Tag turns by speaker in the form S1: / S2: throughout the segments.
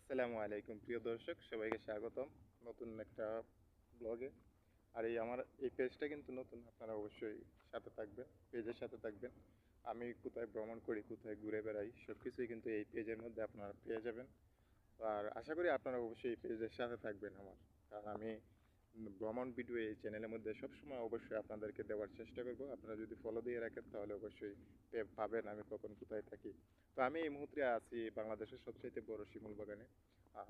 S1: আসসালামু আলাইকুম প্রিয় দর্শক, সবাইকে স্বাগতম নতুন একটা ব্লগে। আর আমার এই পেজটা কিন্তু নতুন, আপনারা অবশ্যই সাথে থাকবেন, পেজের সাথে থাকবেন। আমি কোথায় ভ্রমণ করি, কোথায় ঘুরে বেড়াই, সব কিছুই কিন্তু এই পেজের মধ্যে আপনারা পেয়ে যাবেন। আর আশা করি আপনারা অবশ্যই এই পেজের সাথে থাকবেন আমার, কারণ আমি ভ্রমণ ভিডিও এই চ্যানেলের মধ্যে সবসময় অবশ্যই আপনাদেরকে দেওয়ার চেষ্টা করব। আপনারা যদি ফলো দিয়ে রাখেন তাহলে অবশ্যই পাবেন আমি কখন কোথায় থাকি। তো আমি এই মুহূর্তে আছি বাংলাদেশের সবচেয়ে বড় শিমুল বাগানে।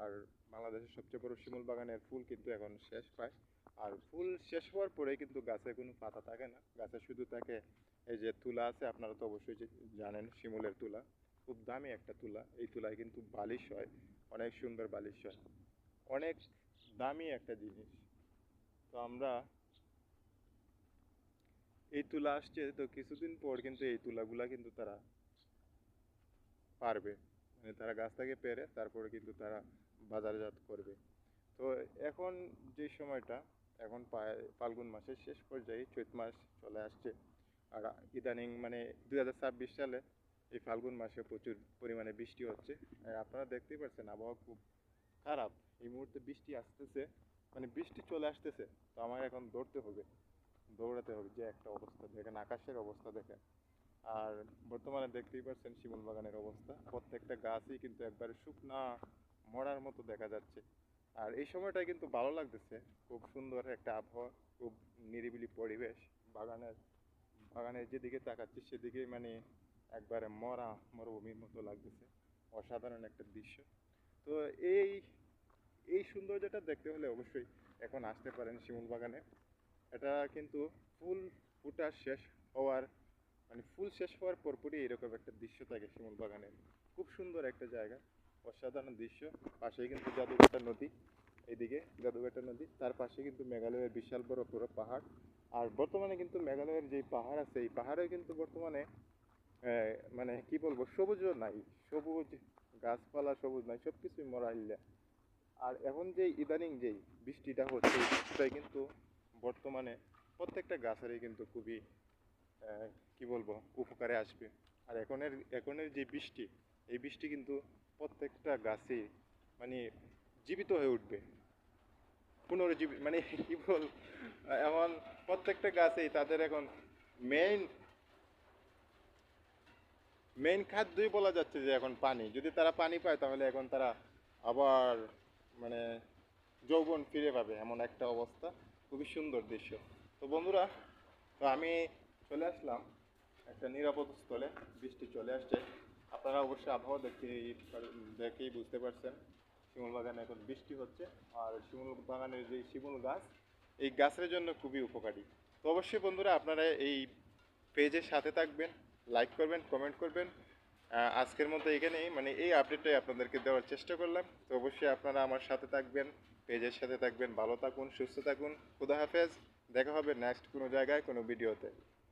S1: আর বাংলাদেশের সবচেয়ে বড় শিমুল বাগানের ফুল কিন্তু এখন শেষ পায়। আর ফুল শেষ হওয়ার পরে কিন্তু গাছে কোনো পাতা থাকে না, গাছে শুধু থাকে এই যে তুলা আছে, আপনারা তো অবশ্যই জানেন শিমুলের তুলা। খুব দামি একটা তুলা, এই তুলায় কিন্তু বালিশ হয়, অনেক সুন্দর বালিশ হয়, অনেক দামি একটা জিনিস। তো আমরা এই তুলা আসছে, তো কিছুদিন পর কিন্তু এই তুলাগুলা কিন্তু তারা পারবে, মানে তারা গাছ থেকে পেরে তারপরে কিন্তু তারা বাজারজাত করবে। তো এখন যে সময়টা, এখন ফাল্গুন মাসের শেষ পর্যায়ে চৈত মাস চলে আসছে। আর ইদানিং মানে 2026 সালে এই ফাল্গুন মাসে প্রচুর পরিমাণে বৃষ্টি হচ্ছে। আপনারা দেখতেই পাচ্ছেন আবহাওয়া খুব খারাপ। এই মুহূর্তে বৃষ্টি আসতেছে, মানে বৃষ্টি চলে আসতেছে। তো আমার এখন দৌড়াতে হবে, যে একটা অবস্থা দেখেন, আকাশের অবস্থা দেখেন। আর বর্তমানে দেখতেই পাচ্ছেন শিমুল বাগানের অবস্থা, প্রত্যেকটা গাছই কিন্তু একবারে শুকনা মরার মতো দেখা যাচ্ছে। আর এই সময়টা কিন্তু ভালো লাগতেছে, খুব সুন্দর একটা আবহাওয়া, খুব নিরিবিলি পরিবেশ। বাগানের বাগানের যেদিকে তাকাচ্ছি সেদিকে মানে একবারে মরুভূমির মতো লাগতেছে, অসাধারণ একটা দৃশ্য। তো এই এই সৌন্দর্যটা দেখতে হলে অবশ্যই এখন আসতে পারেন শিমুল বাগানে। এটা কিন্তু ফুল ফুটা শেষ হওয়ার, মানে ফুল শেষ হওয়ার পরপরই এরকম একটা দৃশ্য থাকে শিমুল বাগানের। খুব সুন্দর একটা জায়গা, অসাধারণ দৃশ্য। পাশেই কিন্তু জাদুঘাটা নদী, এইদিকে জাদুঘাটা নদী, তার পাশে কিন্তু মেঘালয়ের বিশাল বড় পুরো পাহাড়। আর বর্তমানে কিন্তু মেঘালয়ের যে পাহাড় আছে, এই পাহাড়ে কিন্তু বর্তমানে মানে কি বলবো, সবুজও নাই, সবুজ গাছপালা সবুজ নাই, সব কিছুই মরা হইলা। আর এখন যে ইদানিং যেই বৃষ্টিটা হচ্ছে, এই বৃষ্টিটাই কিন্তু বর্তমানে প্রত্যেকটা গাছেরই কিন্তু খুবই কি বলবো উপকারে আসবে। আর এখনের যে বৃষ্টি, এই বৃষ্টি কিন্তু প্রত্যেকটা গাছই মানে জীবিত হয়ে উঠবে, পুনরুজ্জীবিত, মানে কি বল, এমন প্রত্যেকটা গাছেই তাদের এখন মেইন মেইন খাদ্যই বলা যাচ্ছে যে এখন পানি। যদি তারা পানি পায় তাহলে এখন তারা আবার মানে যৌবন ফিরে পাবে, এমন একটা অবস্থা। খুবই সুন্দর দৃশ্য। তো বন্ধুরা, তো আমি চলে আসলাম একটা নিরাপদ স্থলে, বৃষ্টি চলে আসছে। আপনারা অবশ্যই আবহাওয়া দেখেই বুঝতে পারছেন শিমুল বাগানে এখন বৃষ্টি হচ্ছে। আর শিমুল বাগানের যে শিমুল গাছ, এই গাছের জন্য খুবই উপকারী। তো অবশ্যই বন্ধুরা, আপনারা এই পেজের সাথে থাকবেন, লাইক করবেন, কমেন্ট করবেন। আজকের মতো এখানেই, মানে এই আপডেটটাই আপনাদেরকে দেওয়ার চেষ্টা করলাম। তো অবশ্যই আপনারা আমার সাথে থাকবেন, পেজের সাথে থাকবেন। ভালো থাকুন, সুস্থ থাকুন, খুদা হাফেজ। দেখা হবে নেক্সট কোনো জায়গায় কোনো ভিডিওতে।